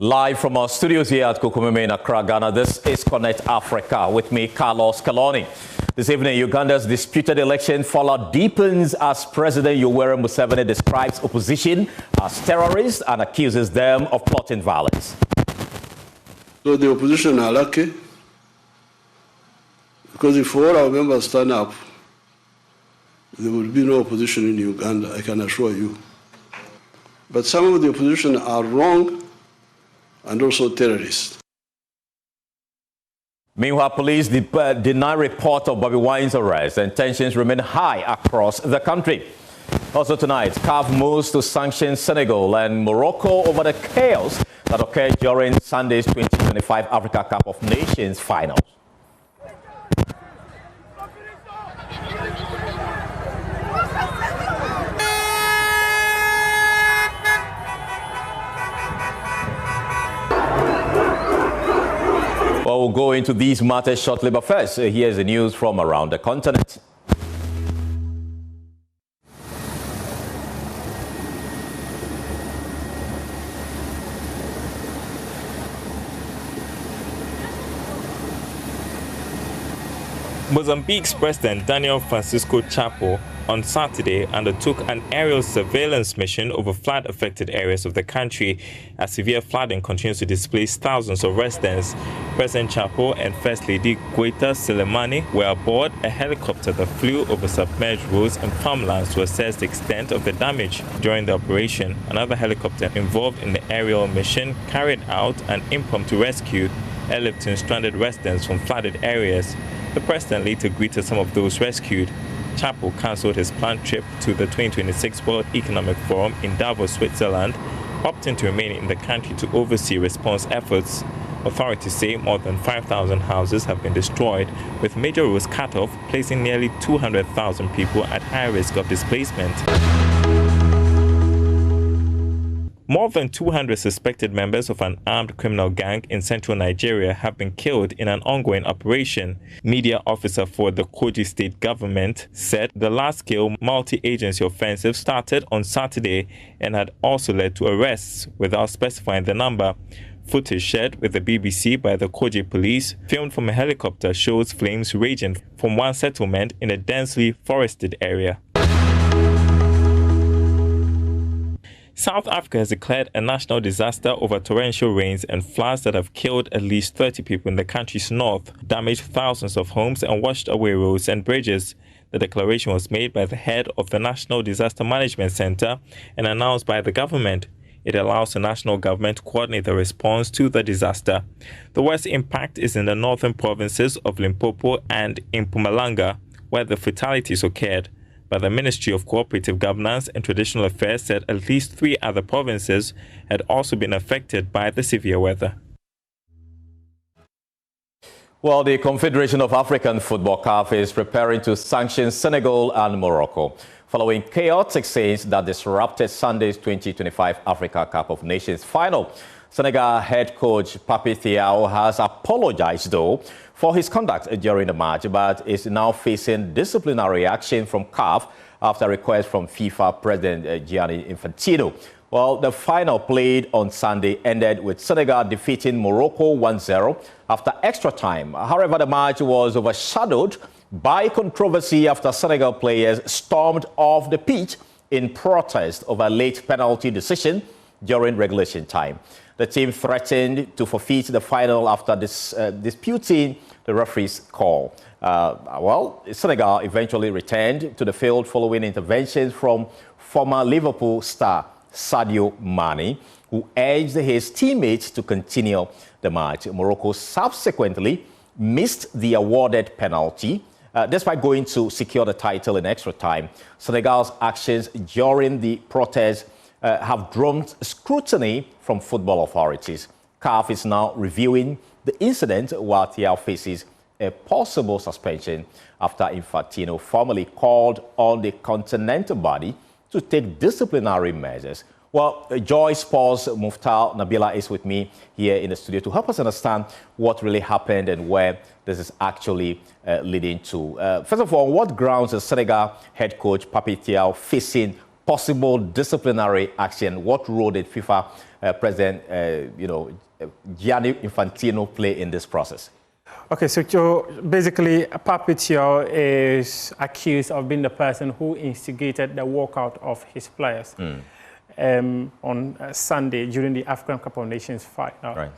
Live from our studios here at Kukumeme in Accra, Ghana, this is Connect Africa. With me, Carlos Kaloni. This evening, Uganda's disputed election fallout deepens as President Yoweri Museveni describes opposition as terrorists and accuses them of plotting violence. So the opposition are lucky, because if all our members stand up, there will be no opposition in Uganda, I can assure you. But some of the opposition are wrong and also terrorists. Meanwhile, police deny report of Bobi Wine's arrest, and tensions remain high across the country. Also tonight, CAF moves to sanction Senegal and Morocco over the chaos that occurred during Sunday's 2025 Africa Cup of Nations finals. Well, we'll go into these matters shortly, but first, here's the news from around the continent. Mozambique's President Daniel Francisco Chapo on Saturday undertook an aerial surveillance mission over flood-affected areas of the country as severe flooding continues to displace thousands of residents. President Chapo and First Lady Goita Selemani were aboard a helicopter that flew over submerged roads and farmlands to assess the extent of the damage. During the operation, another helicopter involved in the aerial mission carried out an impromptu rescue, airlifting stranded residents from flooded areas. The president later greeted some of those rescued. Chapo cancelled his planned trip to the 2026 World Economic Forum in Davos, Switzerland, opting to remain in the country to oversee response efforts. Authorities say more than 5,000 houses have been destroyed, with major roads cut off, placing nearly 200,000 people at high risk of displacement. More than 200 suspected members of an armed criminal gang in central Nigeria have been killed in an ongoing operation. Media officer for the Kogi state government said the large-scale multi-agency offensive started on Saturday and had also led to arrests without specifying the number. Footage shared with the BBC by the Kogi police, filmed from a helicopter, shows flames raging from one settlement in a densely forested area. South Africa has declared a national disaster over torrential rains and floods that have killed at least 30 people in the country's north, damaged thousands of homes and washed away roads and bridges. The declaration was made by the head of the National Disaster Management Center and announced by the government. It allows the national government to coordinate the response to the disaster. The worst impact is in the northern provinces of Limpopo and in Mpumalanga, where the fatalities occurred. But the Ministry of Cooperative Governance and Traditional Affairs said at least 3 other provinces had also been affected by the severe weather. Well, the Confederation of African Football CAF is preparing to sanction Senegal and Morocco following chaotic scenes that disrupted Sunday's 2025 Africa Cup of Nations final. Senegal head coach Pape Thiaw has apologized, though, for his conduct during the match, but is now facing disciplinary action from CAF after a request from FIFA President Gianni Infantino. Well, the final played on Sunday ended with Senegal defeating Morocco 1-0 after extra time. However, the match was overshadowed by controversy after Senegal players stormed off the pitch in protest over a late penalty decision during regulation time. The team threatened to forfeit the final after disputing the referee's call. Well, Senegal eventually returned to the field following interventions from former Liverpool star Sadio Mane, who urged his teammates to continue the match. Morocco subsequently missed the awarded penalty, despite going to secure the title in extra time. Senegal's actions during the protest have drawn scrutiny from football authorities. CAF is now reviewing the incident while Thiaw faces a possible suspension after Infantino formally called on the continental body to take disciplinary measures. Well, Joy Sports' Muftal Nabila is with me here in the studio to help us understand what really happened and where this is actually leading to. First of all, what grounds is Senegal head coach Pape Thiaw facing possible disciplinary action. What role did FIFA President, Gianni Infantino play in this process? Okay, so Joe, basically, Pape Thiaw is accused of being the person who instigated the walkout of his players on Sunday during the AFCON Cup of Nations final. Right.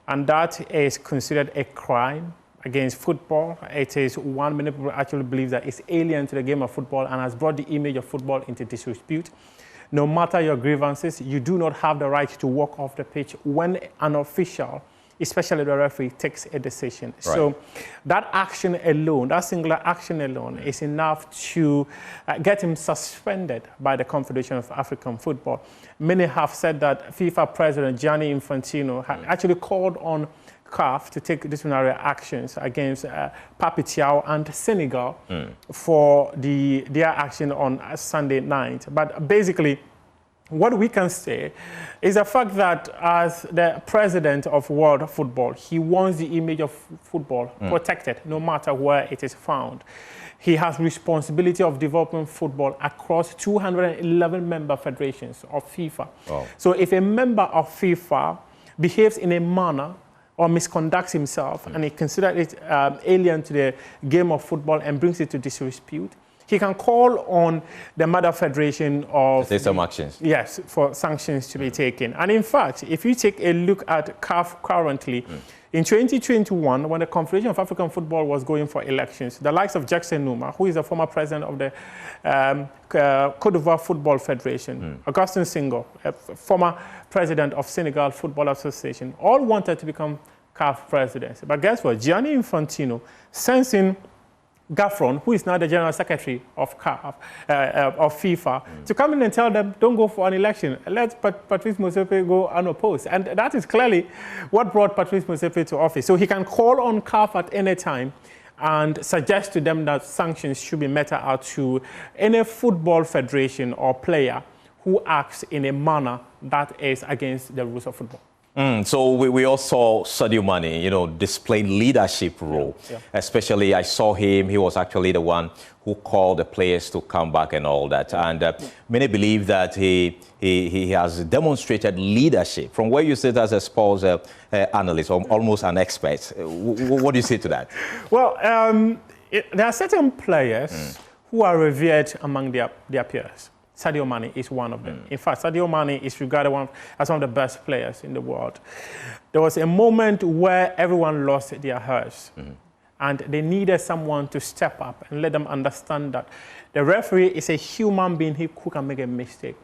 And that is considered a crime against football. It is one many people actually believe that it's alien to the game of football and has brought the image of football into disrepute. No matter your grievances, you do not have the right to walk off the pitch when an official, especially the referee, takes a decision. Right. So that action alone, that singular action alone, is enough to get him suspended by the Confederation of African Football. Many have said that FIFA President Gianni Infantino had actually called on CAF to take disciplinary actions against Pape Thiaw and Senegal for their action on Sunday night. But basically, what we can say is the fact that as the president of world football, he wants the image of football protected no matter where it is found. He has responsibility of developing football across 211 member federations of FIFA. Oh. So if a member of FIFA behaves in a manner or misconducts himself and he considers it alien to the game of football and brings it to disrepute, he can call on the mother federation of... To take some actions. Yes, for sanctions to be taken. And in fact, if you take a look at CAF currently, in 2021, when the Confederation of African Football was going for elections, the likes of Jackson Numa, who is the former president of the Côte d'Ivoire Football Federation, Augustin Senghor, a former president of Senegal Football Association, all wanted to become CAF presidents. But guess what? Gianni Infantino, sensing Gaffron, who is now the General Secretary of FIFA, to come in and tell them, don't go for an election. Let Patrice Motsepe go unopposed. And that is clearly what brought Patrice Motsepe to office. So he can call on CAF at any time and suggest to them that sanctions should be meted out to any football federation or player who acts in a manner that is against the rules of football. So we also saw Sadio Mane, displaying leadership role. Yeah. Especially, I saw him. He was actually the one who called the players to come back and all that. And many believe that he has demonstrated leadership. From where you sit as a sports analyst, or almost an expert, what do you say to that? Well, there are certain players who are revered among their peers. Sadio Mane is one of them. In fact, Sadio Mane is regarded as one of the best players in the world. There was a moment where everyone lost their hearts, and they needed someone to step up and let them understand that the referee is a human being who can make a mistake.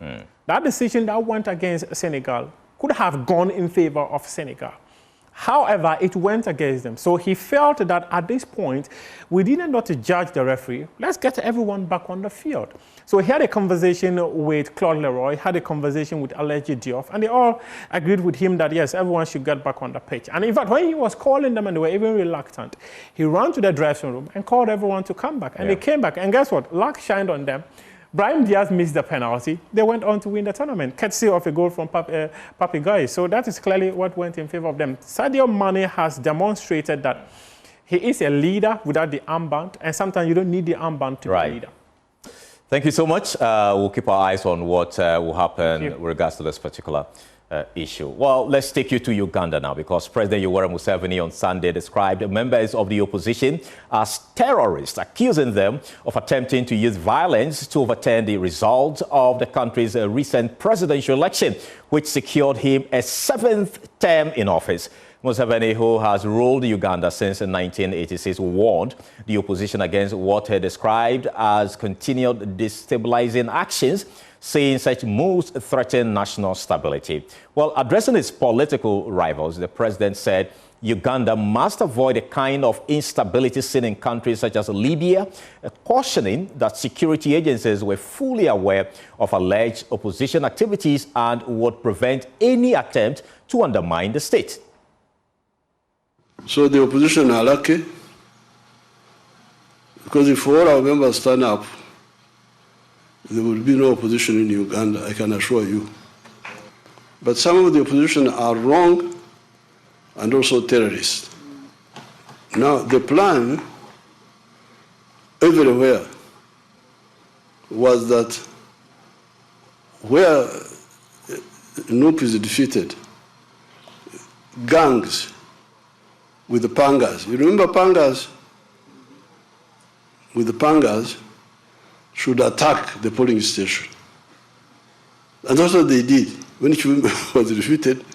That decision that went against Senegal could have gone in favor of Senegal. However, it went against them. So he felt that at this point, we needed not to judge the referee. Let's get everyone back on the field. So he had a conversation with Claude Leroy, had a conversation with Alegi Diop, and they all agreed with him that, yes, everyone should get back on the pitch. And in fact, when he was calling them and they were even reluctant, he ran to the dressing room and called everyone to come back. And they came back. And guess what? Luck shined on them. Brahim Diaz missed the penalty. They went on to win the tournament, courtesy of a goal from Pape Gueye. So that is clearly what went in favor of them. Sadio Mane has demonstrated that he is a leader without the armband, and sometimes you don't need the armband to be a leader. Thank you so much. We'll keep our eyes on what will happen with regards to this particular issue. Well, let's take you to Uganda now, because President Yoweri Museveni on Sunday described members of the opposition as terrorists, accusing them of attempting to use violence to overturn the results of the country's recent presidential election, which secured him a 7th term in office. Museveni, who has ruled Uganda since 1986, warned the opposition against what he described as continued destabilizing actions, saying such moves threaten national stability. Well, addressing his political rivals, the president said Uganda must avoid the kind of instability seen in countries such as Libya, cautioning that security agencies were fully aware of alleged opposition activities and would prevent any attempt to undermine the state. So the opposition are lucky, because if all our members stand up, there will be no opposition in Uganda, I can assure you. But some of the opposition are wrong and also terrorists. Now, the plan everywhere was that where NUP is defeated, gangs with the pangas. You remember pangas? With the pangas should attack the polling station. And that's what they did. When Chivimba was defeated,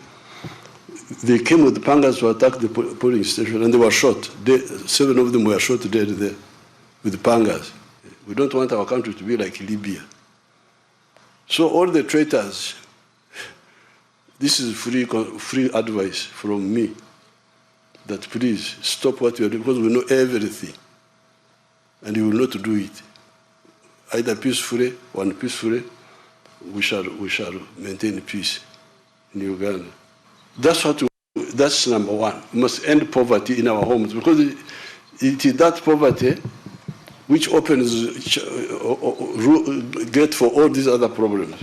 they came with the pangas to attack the polling station, and they were shot. 7 of them were shot dead there with the pangas. We don't want our country to be like Libya. So all the traitors, this is free advice from me, that please stop what you are doing, because we know everything, and you will not do it. Either peacefully or unpeacefully, we shall maintain peace in Uganda. That's number one. We must end poverty in our homes, because it is that poverty which opens gate for all these other problems.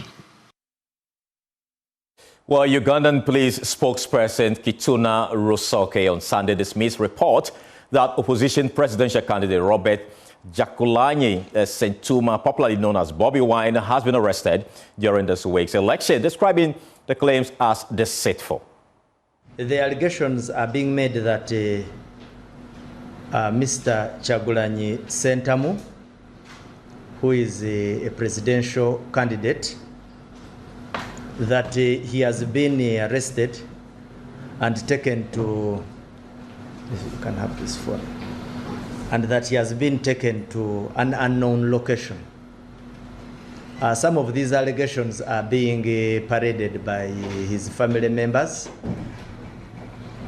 Well, Ugandan police spokesperson Kituna Rusoke on Sunday dismissed report that opposition presidential candidate Robert Kyagulanyi Ssentamu, popularly known as Bobby Wine, has been arrested during this week's election, describing the claims as deceitful. The allegations are being made that Mr. Kyagulanyi Ssentamu, who is a presidential candidate, that he has been arrested and taken to, if you can have this phone, and that he has been taken to an unknown location. Some of these allegations are being paraded by his family members.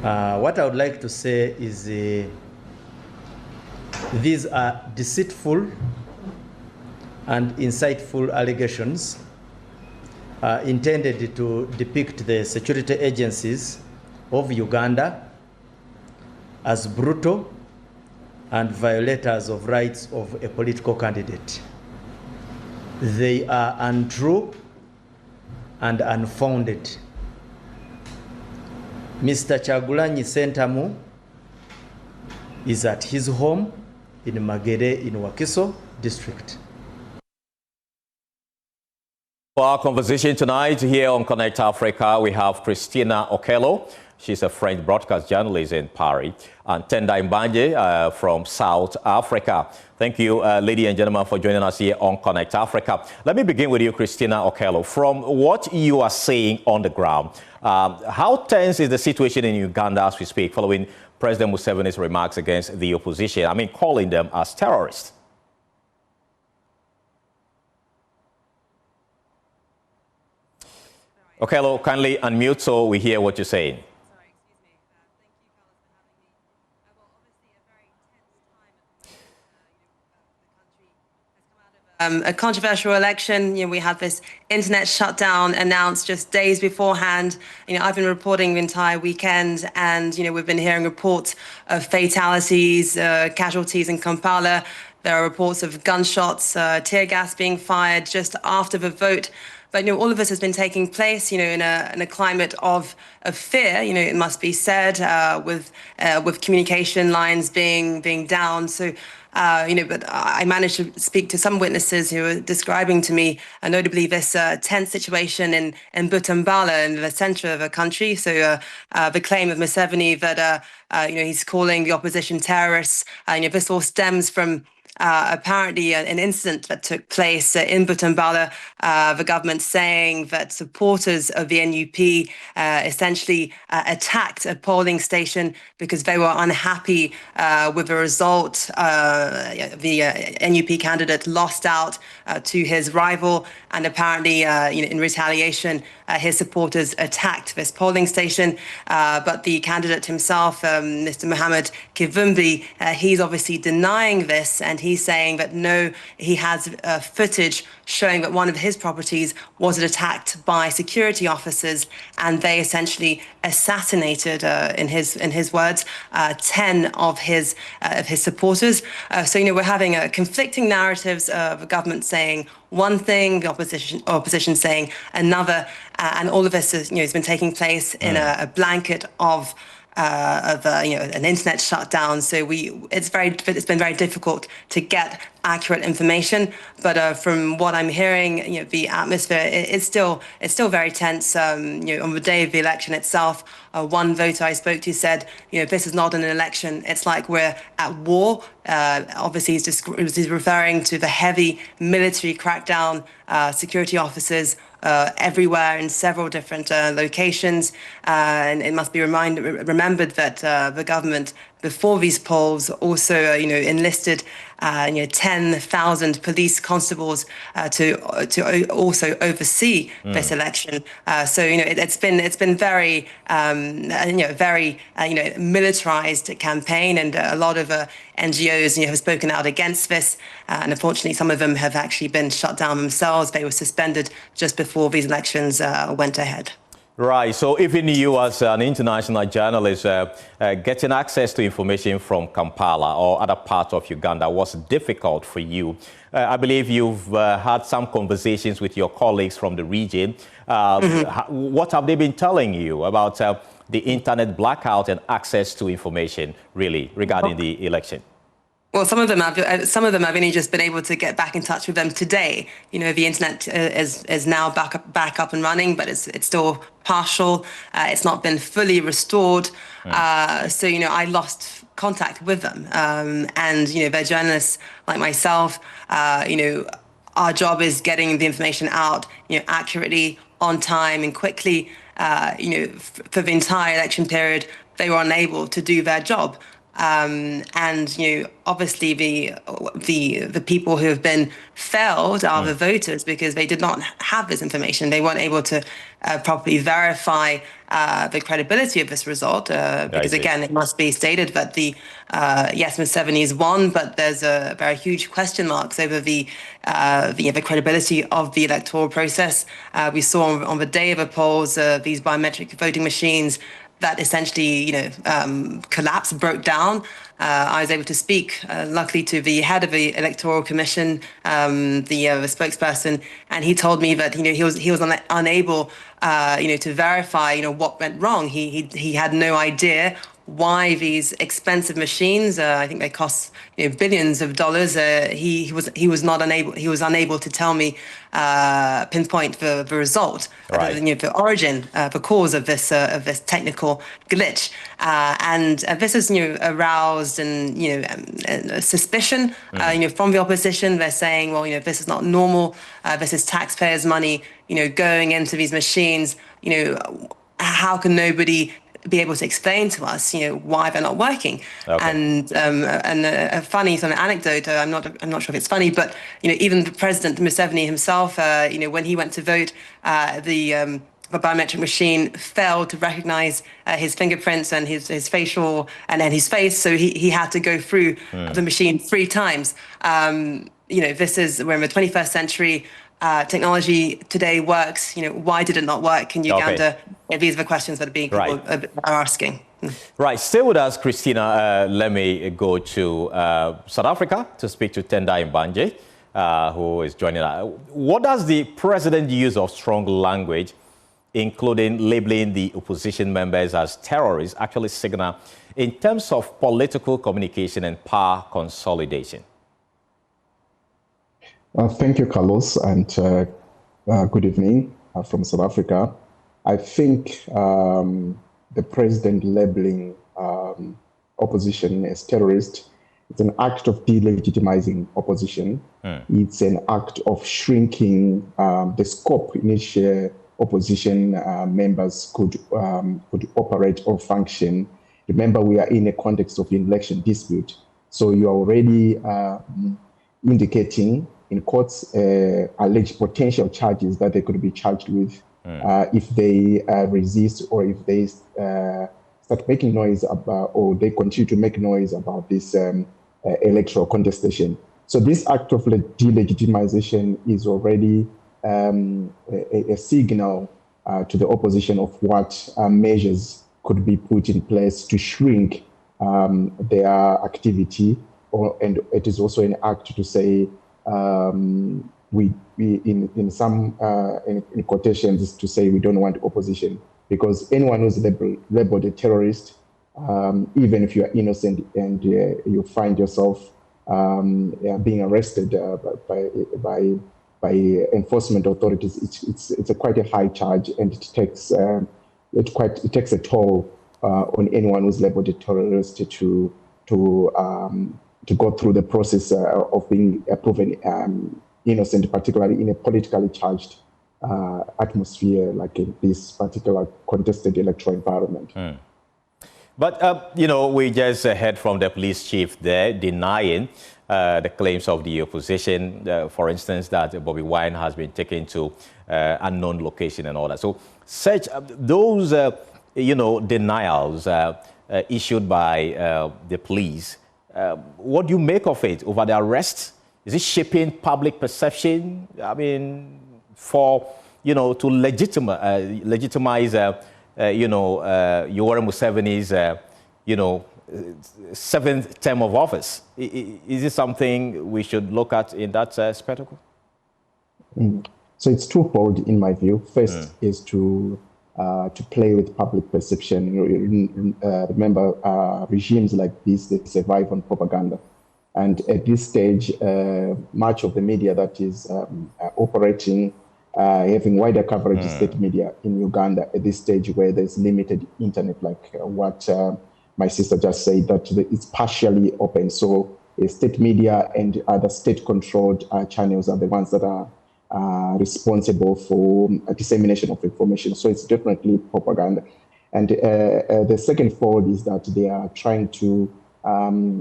What I would like to say is these are deceitful and insightful allegations intended to depict the security agencies of Uganda as brutal and violators of rights of a political candidate. They are untrue and unfounded. Mr. Kyagulanyi Ssentamu is at his home in Magere in Wakiso district. For our conversation tonight here on Connect Africa, we have Christina Okello. She's a French broadcast journalist in Paris, and Tendai Mbanje from South Africa. Thank you, ladies and gentlemen, for joining us here on Connect Africa. Let me begin with you, Christina Okello. From what you are seeing on the ground, how tense is the situation in Uganda as we speak, following President Museveni's remarks against the opposition? I mean, calling them as terrorists. Okello, kindly unmute so we hear what you're saying. A controversial election. We had this internet shutdown announced just days beforehand. I've been reporting the entire weekend, and we've been hearing reports of fatalities, casualties in Kampala. There are reports of gunshots, tear gas being fired just after the vote. But all of this has been taking place, in a climate of fear. It must be said, with communication lines being down. So. But I managed to speak to some witnesses who were describing to me, notably this tense situation in Butambala, in the center of the country. So the claim of Museveni that he's calling the opposition terrorists. This all stems from apparently an incident that took place in Butambala, the government saying that supporters of the NUP essentially attacked a polling station because they were unhappy with the result. The NUP candidate lost out to his rival, and apparently in retaliation his supporters attacked this polling station. But the candidate himself, Mr. Mohamed Kivumbi, he's obviously denying this, and he's saying that no, he has footage showing that one of his properties was attacked by security officers, and they essentially assassinated, in his words, 10 of his supporters. So we're having conflicting narratives of the government saying one thing, the opposition saying another, and all of this has been taking place in a blanket of an internet shutdown. So it's been very difficult to get accurate information. But from what I'm hearing, the atmosphere it's still very tense. On the day of the election itself, one voter I spoke to said, this is not an election. It's like we're at war. Obviously, he's referring to the heavy military crackdown, security officers everywhere in several different locations. And it must be remembered that the government, before these polls, also enlisted 10,000 police constables to also oversee this election. So it's been very very militarized campaign, and a lot of NGOs have spoken out against this, and unfortunately some of them have actually been shut down themselves. They were suspended just before these elections went ahead. Right. So even you as an international journalist, getting access to information from Kampala or other parts of Uganda was difficult for you. I believe you've had some conversations with your colleagues from the region. What have they been telling you about the internet blackout and access to information, really, regarding the election? Well, some of them have only just been able to get back in touch with them today. The internet is now back up and running, but it's still partial. It's not been fully restored. So I lost contact with them. And they're journalists like myself. Our job is getting the information out, accurately, on time, and quickly. For the entire election period, they were unable to do their job. And obviously the people who have been failed are the voters, because they did not have this information. They weren't able to properly verify the credibility of this result, because again, it must be stated that yes, Museveni's won, but there's a very huge question marks over the credibility of the electoral process. We saw on the day of the polls these biometric voting machines that essentially, collapsed, broke down. I was able to speak, luckily, to the head of the Electoral Commission, the spokesperson, and he told me that he was unable, to verify, what went wrong. He had no idea why these expensive machines, I think they cost billions of dollars. He was unable to tell me, pinpoint the result, the origin, the cause of this technical glitch, and this has aroused suspicion, from the opposition. They're saying, well, this is not normal. This is taxpayers' money, going into these machines. How can nobody be able to explain to us, why they're not working? And a funny sort of anecdote. I'm not sure if it's funny, but even the President Museveni himself, when he went to vote, the biometric machine failed to recognize his fingerprints and his facial and then his face, so he had to go through the machine 3 times. We're in the 21st century. Technology today works. Why did it not work in Uganda? These are the questions that people are asking. Right. Stay with us, Christina. Let me go to South Africa to speak to Tendai Mbanje, who is joining us. What does the president's use of strong language, including labeling the opposition members as terrorists, actually signal in terms of political communication and power consolidation? Thank you, Carlos, and good evening from South Africa. I think the president labeling opposition as terrorist, it's an act of delegitimizing opposition. It's an act of shrinking the scope in which opposition members could operate or function. Remember, we are in a context of an election dispute. So you are already indicating in courts alleged potential charges that they could be charged with if they resist, or if they start making noise about, or they continue to make noise about this electoral contestation. So this act of delegitimization is already a signal to the opposition of what measures could be put in place to shrink their activity, and it is also an act to say, we in some in quotations, to say we don't want opposition, because anyone who's labeled a terrorist even if you are innocent and you find yourself being arrested by enforcement authorities, it's quite a high charge, and it takes a toll on anyone who's labeled a terrorist to go through the process of being proven innocent, particularly in a politically charged atmosphere like in this particular contested electoral environment. But, you know, we just heard from the police chief there denying the claims of the opposition, for instance, that Bobby Wine has been taken to unknown location and all that. So such those, you know, denials issued by the police, what do you make of it over the arrest? Is it shaping public perception? I mean, for, you know, to legitimize, you know, Yoweri Museveni's, you know, 7th term of office. Is it something we should look at in that spectacle? So it's twofold in my view. First is to play with public perception. Remember, regimes like this, they survive on propaganda. And at this stage, much of the media that is operating, having wider coverage is state media in Uganda at this stage where there's limited internet, like what my sister just said, that it's partially open. So state media and other state-controlled channels are the ones that are responsible for dissemination of information. So it's definitely propaganda. And the second fold is that they are trying to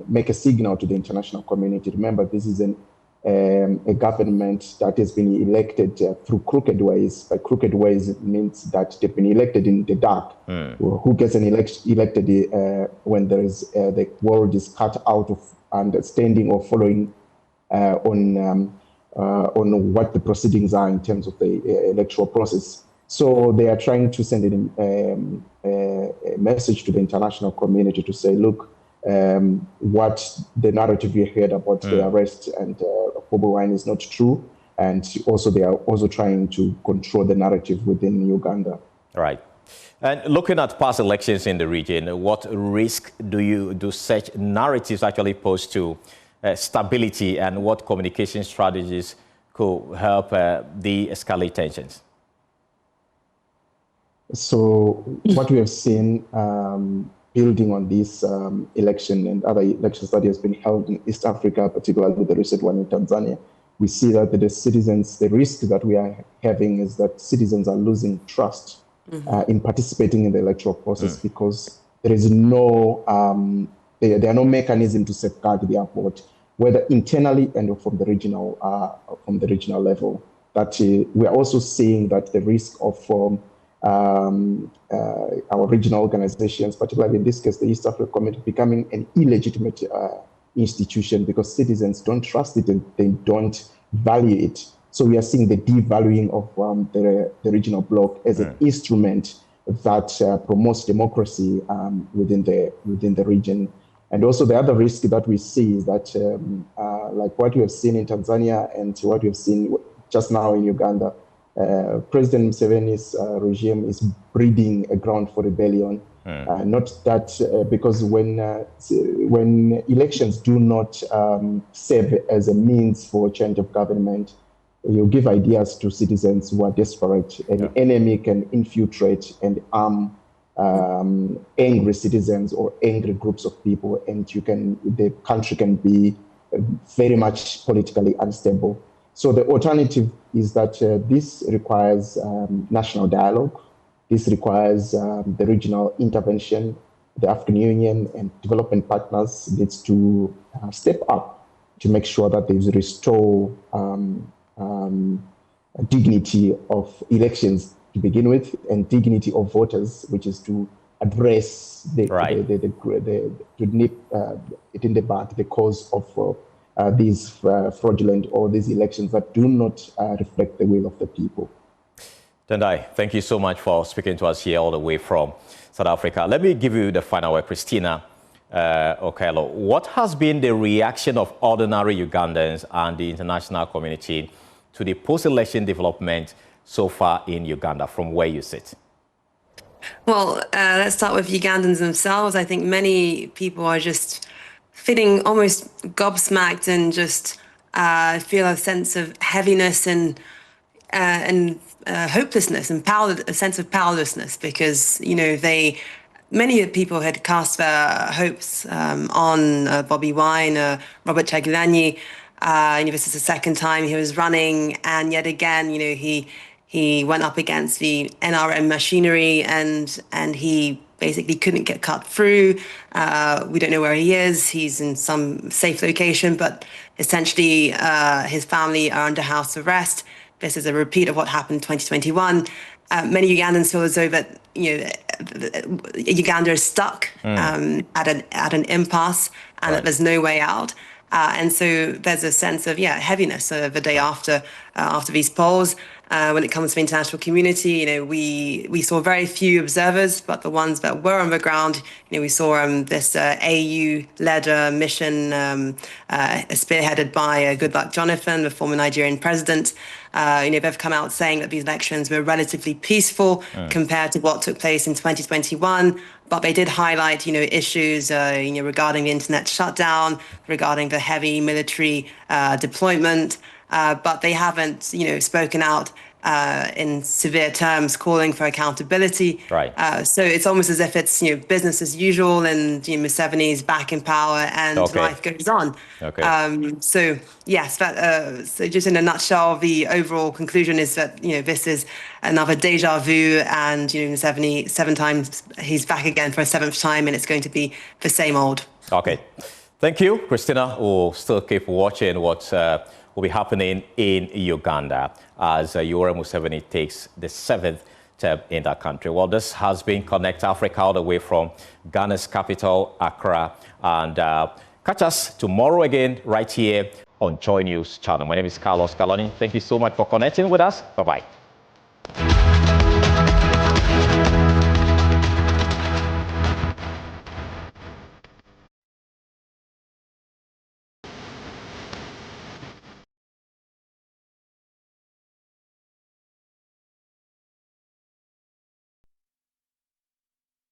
make a signal to the international community. Remember, this is a government that has been elected through crooked ways. By crooked ways, it means that they've been elected in the dark. Who gets elected when there is the world is cut out of understanding or following on what the proceedings are in terms of the electoral process. So they are trying to send a message to the international community to say, look, what the narrative you heard about the arrest and Bobby Wine is not true, and also they are also trying to control the narrative within Uganda. Right. And looking at past elections in the region, what risk do such narratives actually pose to stability, and what communication strategies could help de-escalate tensions? So what we have seen, building on this election and other elections that has been held in East Africa, particularly the recent one in Tanzania, we see that the citizens, the risk that we are having is that citizens are losing trust in participating in the electoral process because there is no, there are no mechanism to safeguard their vote, whether internally and from the regional level. That we are also seeing that the risk of our regional organizations, particularly in this case, the East African Community, becoming an illegitimate institution because citizens don't trust it and they don't value it. So we are seeing the devaluing of the regional bloc as an instrument that promotes democracy within the region. And also the other risk that we see is that, like what we have seen in Tanzania and what we have seen just now in Uganda, President Museveni's regime is breeding a ground for rebellion. Not that because when elections do not serve as a means for change of government, you give ideas to citizens who are desperate. An enemy can infiltrate and arm angry citizens or angry groups of people, and the country can be very much politically unstable. So the alternative is that this requires national dialogue. This requires the regional intervention. The African Union and development partners needs to step up to make sure that they restore dignity of elections to begin with, and dignity of voters, which is to address to nip it in the bud, the cause of these fraudulent or these elections that do not reflect the will of the people. Tendai, thank you so much for speaking to us here all the way from South Africa. Let me give you the final word, Christina Okello. What has been the reaction of ordinary Ugandans and the international community to the post-election development so far in Uganda, from where you sit? Well, let's start with Ugandans themselves. I think many people are just feeling almost gobsmacked and just feel a sense of heaviness and hopelessness and a sense of powerlessness, because many people had cast their hopes on Bobby Wine, Robert Chagulanyi. This is the second time he was running, and yet again, he went up against the NRM machinery, and he basically couldn't get cut through. We don't know where he is. He's in some safe location, but essentially his family are under house arrest. This is a repeat of what happened in 2021. Many Ugandans feel as though that Uganda is stuck at an impasse, and that there's no way out. And so there's a sense of heaviness the day after these polls. When it comes to the international community, we saw very few observers, but the ones that were on the ground, we saw this AU-led mission spearheaded by Goodluck Jonathan, the former Nigerian president. They've come out saying that these elections were relatively peaceful compared to what took place in 2021. But they did highlight, issues, regarding the internet shutdown, regarding the heavy military deployment. But they haven't, spoken out in severe terms calling for accountability. Right. So it's almost as if it's, business as usual, and Museveni's back in power, and life goes on. Okay. So yes, so just in a nutshell, the overall conclusion is that this is another deja vu, and Museveni 7 times, he's back again for a 7th time, and it's going to be the same old. Okay. Thank you, Christina. We'll still keep watching what will be happening in Uganda as Yoweri Museveni takes the 7th term in that country. Well, this has been Connect Africa, all the way from Ghana's capital, Accra. And catch us tomorrow again right here on Joy News channel. My name is Carlos Caloni. Thank you so much for connecting with us. Bye-bye.